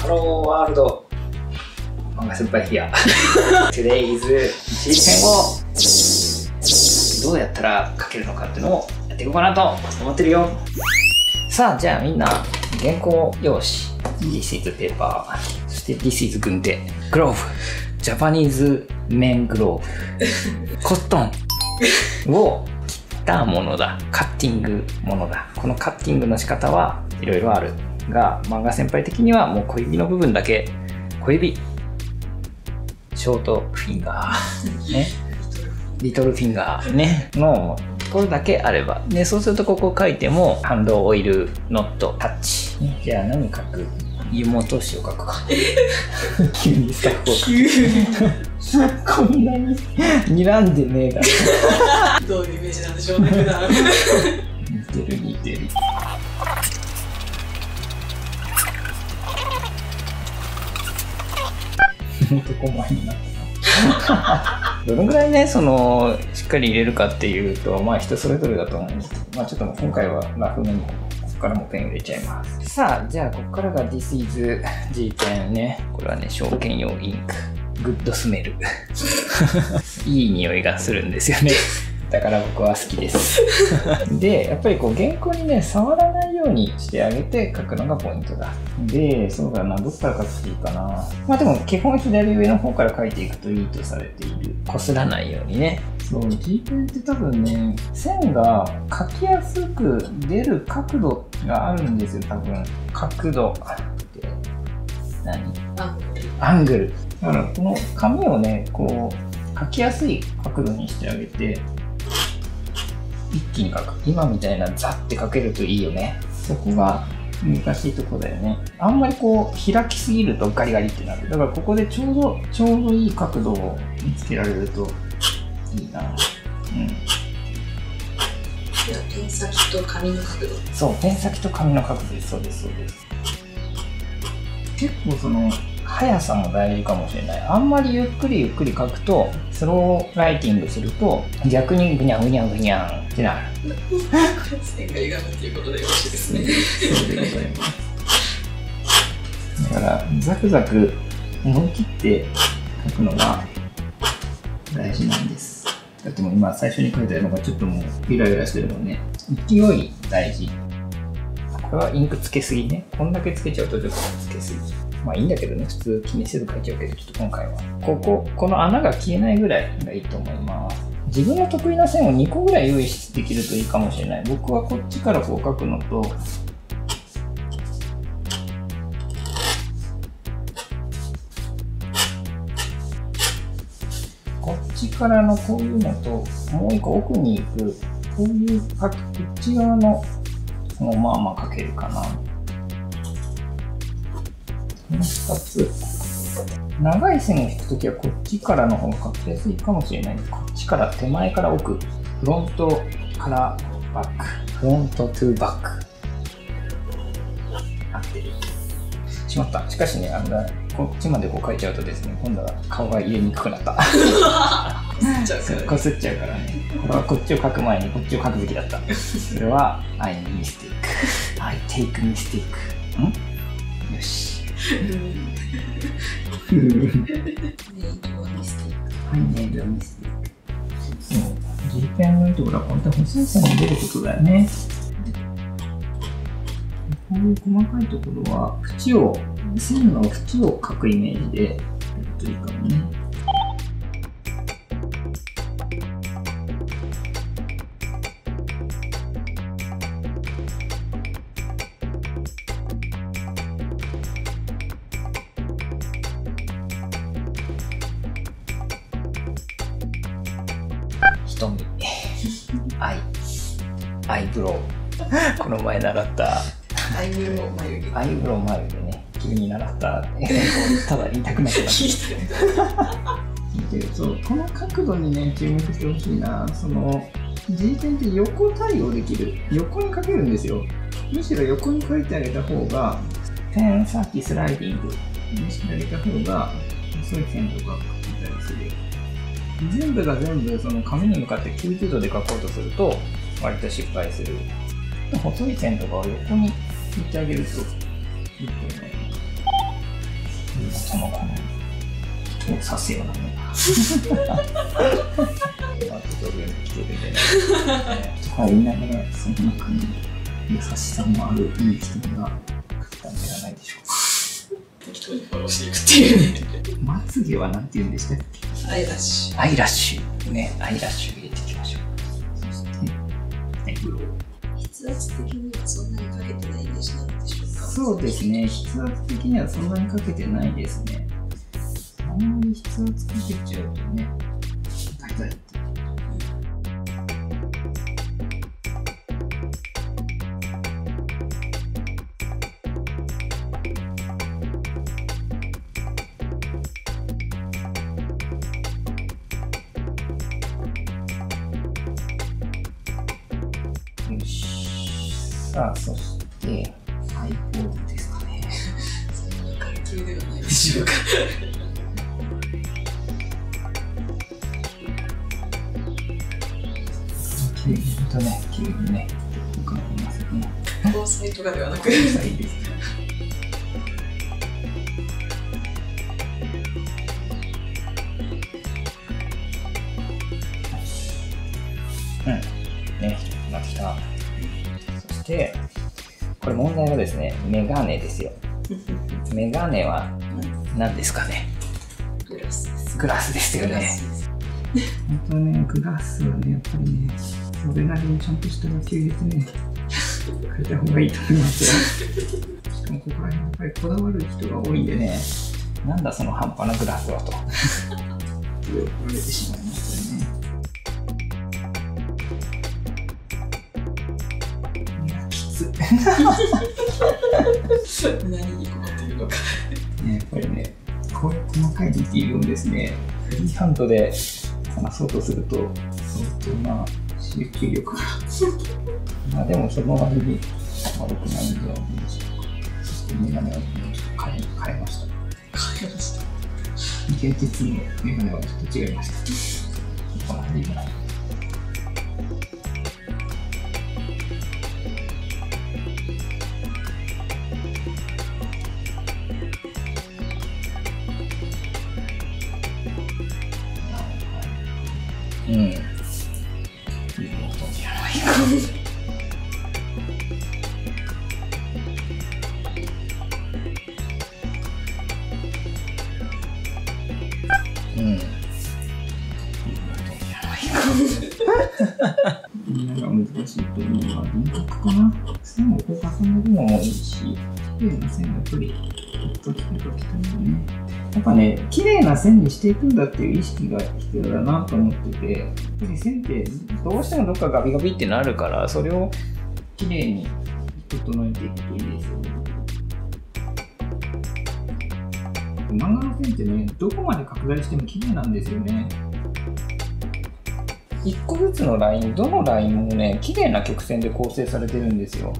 Hello World 漫画先輩ヒアToday is Gペンをどうやったら描けるのかっていうのをやっていこうかなと思ってるよ。さあじゃあみんな原稿用紙 This is paper そして This is 軍手グローブジャパニーズメングローブコットンを切ったものだ。カッティングものだ。このカッティングの仕方はいろいろあるが、漫画先輩的にはもう小指の部分だけ、小指ショートフィンガーねリトルフィンガーねのこれだけあればね、そうするとここ書いてもハンドオイルノットタッチ、ね、じゃあ何書く？湯本紙を書くか急にスタッフを書くこんなに睨んでねえだろどういうイメージなんでしょうね普段似てる似てる男前になったどのぐらいねしっかり入れるかっていうとまあ人それぞれだと思うんですけど、まあちょっともう今回はラフめにここからもペン入れちゃいます。さあじゃあここからが This is G ペンね。これはね証券用インクグッドスメルいい匂いがするんですよね。だから僕は好きですでやっぱりこう原稿にね触らないようにしてあげて書くのがポイントだ。でそうだな、どっから書くといいかな。まあでも基本左上の方から書いていくといいとされている。こすらないようにね。そう G ペンって多分ね線が書きやすく出る角度があるんですよ。多分角度って何？アングル。だからこの紙をねこう書きやすい角度にしてあげて一気に書く。今みたいなザッて書けるといいよね。そこが難しいとこだよね。あんまりこう開きすぎるとガリガリってなる。だからここでちょうどいい角度を見つけられるといいな。ペン先と紙の角度。そう、ペン先と紙の角度です。そうですそうです。結構速さも大事かもしれない。あんまりゆっくり書くとスローライティングすると逆にぐにゃぐにゃぐにゃんってなる。線が歪むっていうことでよろしいですね。そうでございます。だからザクザク思い切って書くのが大事なんです。だってもう今最初に書いたのがちょっともうゆらゆらしてるのね。勢い大事。これはインクつけすぎね。こんだけつけちゃうとちょっとつけすぎ。まあいいんだけどね、普通気にせず書いちゃうけど、ちょっと今回はこの穴が消えないぐらいがいいと思います。自分の得意な線を2個ぐらい用意できるといいかもしれない。僕はこっちからこう書くのとこっちからのこういうのともう一個奥に行くこういうこっち側のもまあまあ書けるかな。この2つ長い線を引くときはこっちからの方が書きやすいかもしれない。こっちから手前から奥、フロントからバック、フロントトゥバック合ってる。しまった。しかしね、こっちまでこう書いちゃうとですね、今度は顔が入れにくくなったこすっちゃうからね。これはこっちを書く前にこっちを書くべきだった。それは I mistake I take mistake よしはいね、じゃあミスティック。そう、G ペンのいいところはこういった細い線が出ることだよね。こういう細かいところは線の縁を描くイメージでやるといいかもね。瞳アイブロウこの前習ったアイブロウ眉毛。アイブロウ眉毛ね。急に習ったただ言いたくなってます。そう、この角度にね注目してほしいな。G ペンって横対応できる。横に書けるんですよ。むしろ横に書いてあげた方がペン先スライディングにしてあげた方が細い線とか書けたりする。全部が全部紙に向かって90度で書こうとすると割と失敗する。細い線とかを横に引いてあげるといいと思います。刺すようなね。あと上に来てるんでね。とか言いながら、その中に優しさもあるいい人が来たんではないでしょうか。適当にフォローしていくっていうね。まつげはなんて言うんでしたっけ？アイラッシュ。アイラッシュ。ね、アイラッシュ入れていきましょう。そして、アイブロウ。筆圧的にはそんなにかけてないイメージなんでしょうか。そうですね、筆圧的にはそんなにかけてないですね。あんまり筆圧かけちゃうとね、痛いって。よし。さあ、そして、アイポーズですかね。そんな階級ではないでしょうか。急にね、浮かびますね。交際とかではなく。交際ですね。ね、なってきた。そして、これ問題はですね、メガネですよ。メガネは何ですかね。グラスです。グラスですよね。グラスです。本当ね、グラスはね、やっぱりね、それなりにちゃんとした野球入れてね、変えた方がいいと思いますよ。しかもここら辺やっぱりこだわる人が多いんでね、なんだその半端なグラスはと。言われてしまいますよね。いや、きつ。何に困っているのか。ね、やっぱりね、こういう細かいディティールをですね、フリーハンドで話そうとすると、相当な集中力が。まあでもその割に悪くないんではないでしょうか。そしてメガネはちょっと変えました。変えました。現実のメガネはちょっと違いました。この辺りぐらい。うん。いい音じゃないか。うん。いい音じゃないか。みんなが難しいと思うのは輪郭かな。線をこう重ねるのもいいし、綺麗な線がやっぱりグッときてるときたいよね。やっぱね、綺麗な線にしていくんだっていう意識が必要だなと思ってて、やっぱり線ってどうしてもどっかガビガビってなるから、それを綺麗に整えていくといいですよね。漫画の線ってね、どこまで拡大しても綺麗なんですよね。一個ずつのライン、どのラインもね、綺麗な曲線で構成されてるんですよ。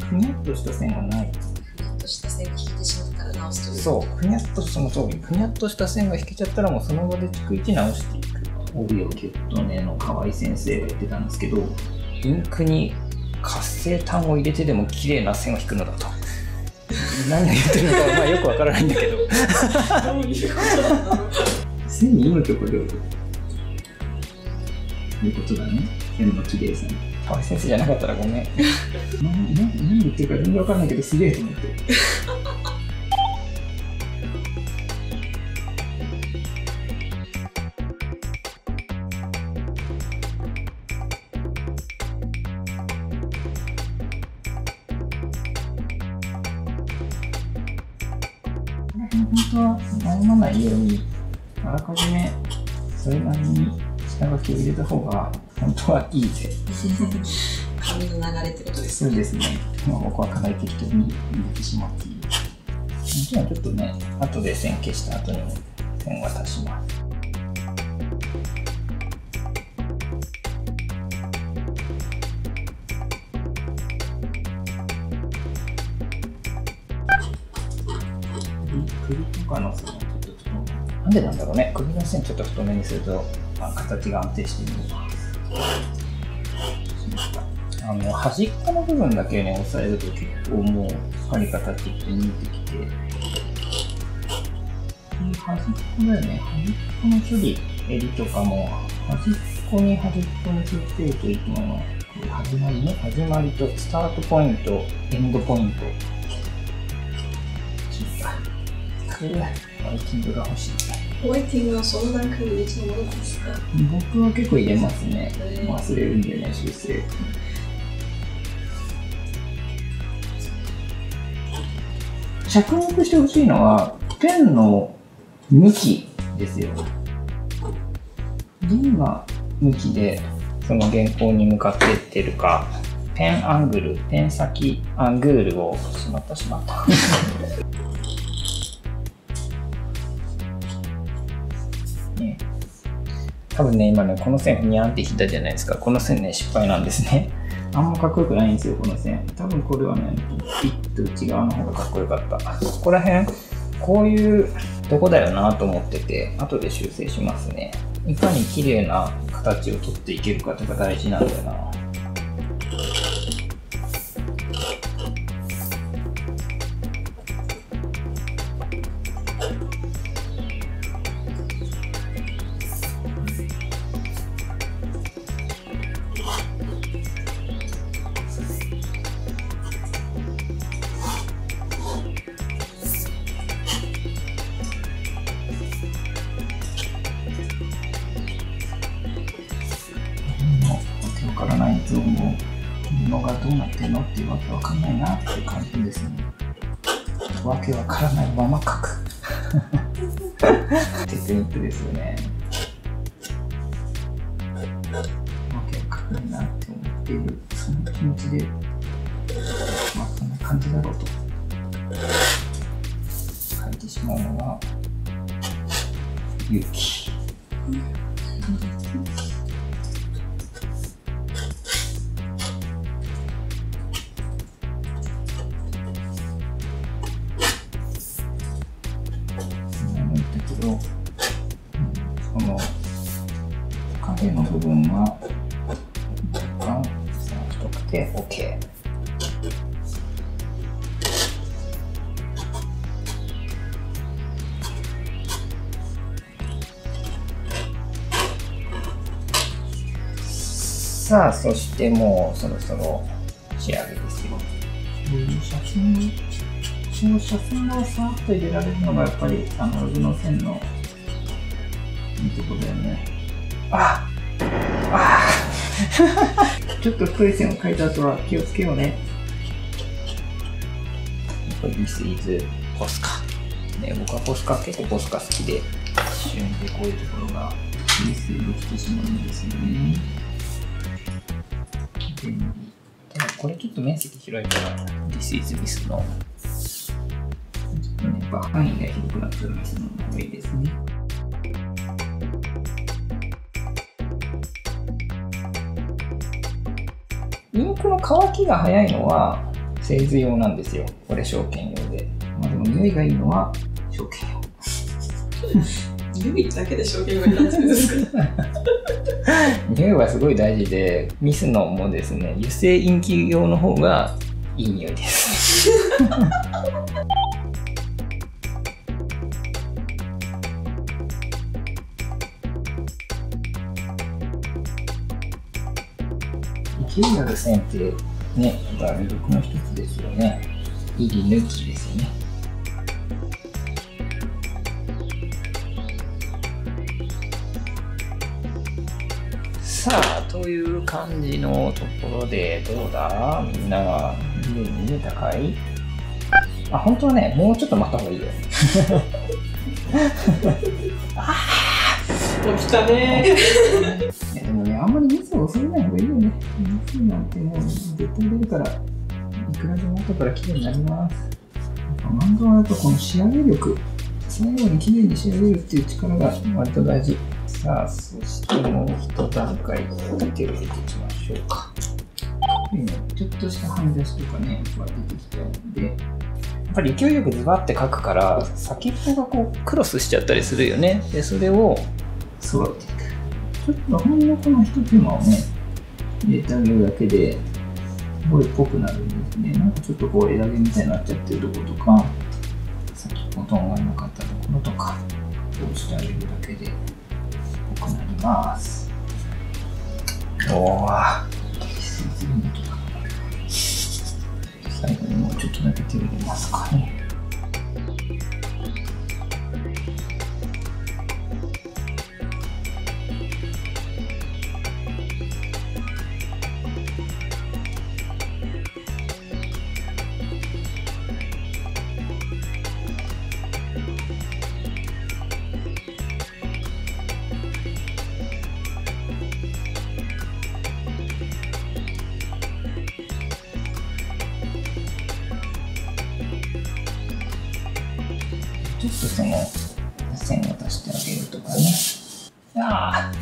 ふにゃっとした線がない。ふにゃっとした線が引いてしまったら直すという。そう、ふにゃっとその通り、ふにゃっとした線が引けちゃったらもうその場で逐一直していく。帯をキュッとねの河合先生が言ってたんですけど、インクに活性炭を入れてでも綺麗な線を引くのだと。何を言ってるのかはまあよくわからないんだけど。どういうことなんだろう。線に命をかけるということだね。線の綺麗さに。河合先生じゃなかったらごめん。何言ってるか全然わからないけどすげえと思って。本当は悩まないようにあらかじめそれなりに下書きを入れた方が本当はいいぜ。髪の流れってことですね。そうですね。僕はかなり適当に入れてしまっている。もちろんちょっとね、後で線消した後にも線は足します。首とかの線はちょっとなんでなんだろうね。首の線ちょっと太めにすると、形が安定して見えます。端っこの部分だけね、押さえると結構もう針が立ってきて見えてきて、端っこだよね。端っこの処理、襟とかも、端っこに設定るといいと思います。これ始まりね。始まりとスタートポイント、エンドポイント。ホワイティングが欲しい。ホワイティングはそんな風にいつものですか？僕は結構入れますね。忘れるんでね、修正。着目してほしいのは、ペンの向きですよ。どんな向きでその原稿に向かっていってるか、ペンアングル、ペン先アングールをしまった。ね、多分ね、今ね、この線にゃんって引いたじゃないですか。この線ね、失敗なんですね。あんまかっこよくないんですよ、この線。多分これはね、ピッと内側の方がかっこよかった。ここら辺、こういうとこだよなと思ってて、後で修正しますね。いかに綺麗な形を取っていけるかとか大事なんだよな。わからないゾーンを布がどうなってるのっていうわけわかんないなっていう感じですね。わけわからないまま描くテクニックですよね。わけわかんないなって思っているその気持ちで、まあこんな感じだろうと書いてしまうのが勇気。その影の部分は若干太くて OK。さあ、そしてもうそろそろ仕上げですよ。写真をさっと入れられるのがやっぱりログの線のいいとこだよね。ちょっと太い線を描いた後は気をつけようね。これ This is ポスカ。ね、僕は結構ポスカ好きで、一瞬でこういうところが修正できてしまうんですよね。便利。これちょっと面積広いから、This is Miss のちょっとね、範囲が広くなってるミスの方がいいですね。インクの乾きが早いのは製図用なんですよ。これ証券用で。まあでも匂いがいいのは証券匂いだけで証券用になってるんですか？匂いはすごい大事で、ミスノもですね、油性インキ用の方がいい匂いです。勢いある線ってね、魅力の一つですよね。入り抜きですよね。さあ、という感じのところで、どうだ？みんなが見えたかい？本当はね、もうちょっと待った方がいいよ。起きたねー。でもね、あんまりミスを恐れない方がいいよね。ミスなんてもう絶対出るから、いくらでも後から綺麗になります。漫画はやっぱこの仕上げ力、最後に綺麗に仕上げるっていう力が割と大事。さあ、そしてもう一段階手を入れていきましょうか。ちょっとしたはみ出しとかね、出てきちゃうので、やっぱり勢いよくズバッて書くから、先っぽがこうクロスしちゃったりするよね。で、それを揃えていく。ちょっとほんのこの一手間をね、入れてあげるだけで、これっぽくなるんですね。なんかちょっとこう枝毛みたいになっちゃってるところとか、先っぽトーンが良かったところとか、してあげるだけで良くなります。おー、最後にもうちょっとだけ手を入れますかね。ちょっとその線を足してあげるとかね。あ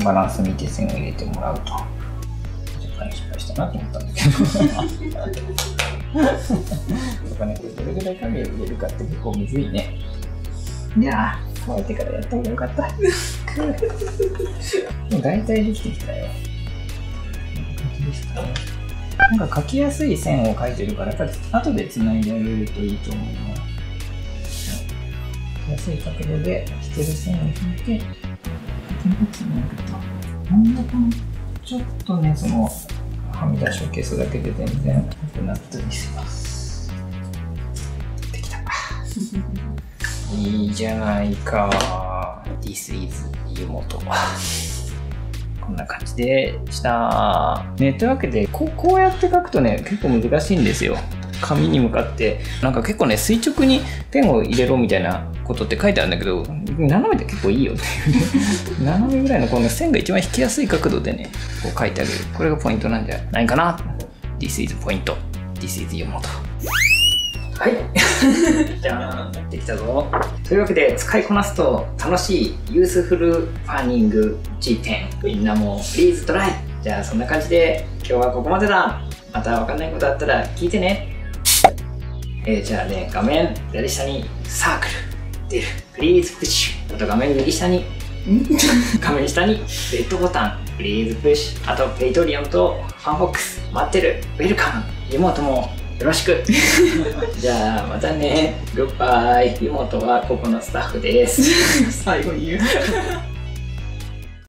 バランス見て線を入れてもらうと、若干失敗したなと思ったんだけどとかね、これどれぐらい影を入れるかって結構むずいね。いやー、乾いてからやった方がよかったもう大体できてきたよ。なんか描きやすい線を描いてるから、やっぱり後でつないであげるといいと思うな。描きやすい角度で引ける線を引いて真ん中のちょっとね、そのはみ出しを消すだけで全然良くなったりします。できたいいじゃないか。 This is 湯本こんな感じでしたね。というわけでこうやって書くとね、結構難しいんですよ。紙に向かってなんか結構ね、垂直にペンを入れろみたいなことって書いてあるんだけど、斜めで結構いいよっていうね斜めぐらいのこの線が一番引きやすい角度でね、こう書いてあげる。これがポイントなんじゃないかな。 This is ポイント。 This is 湯本。はいじゃあできたぞ。というわけで、使いこなすと楽しいユースフルファーニング G10、 みんなもプリーズトライ。じゃあそんな感じで今日はここまでだ。また分かんないことあったら聞いてね。じゃあね、画面左下にサークル出る。プリーズプッシュ。あと画面右下に画面下にレッドボタン。プリーズプッシュ。あとペイトリオンとファンボックス待ってる。ウェルカム。湯本もよろしくじゃあまたね。グッバイ。湯本はここのスタッフです最後に言う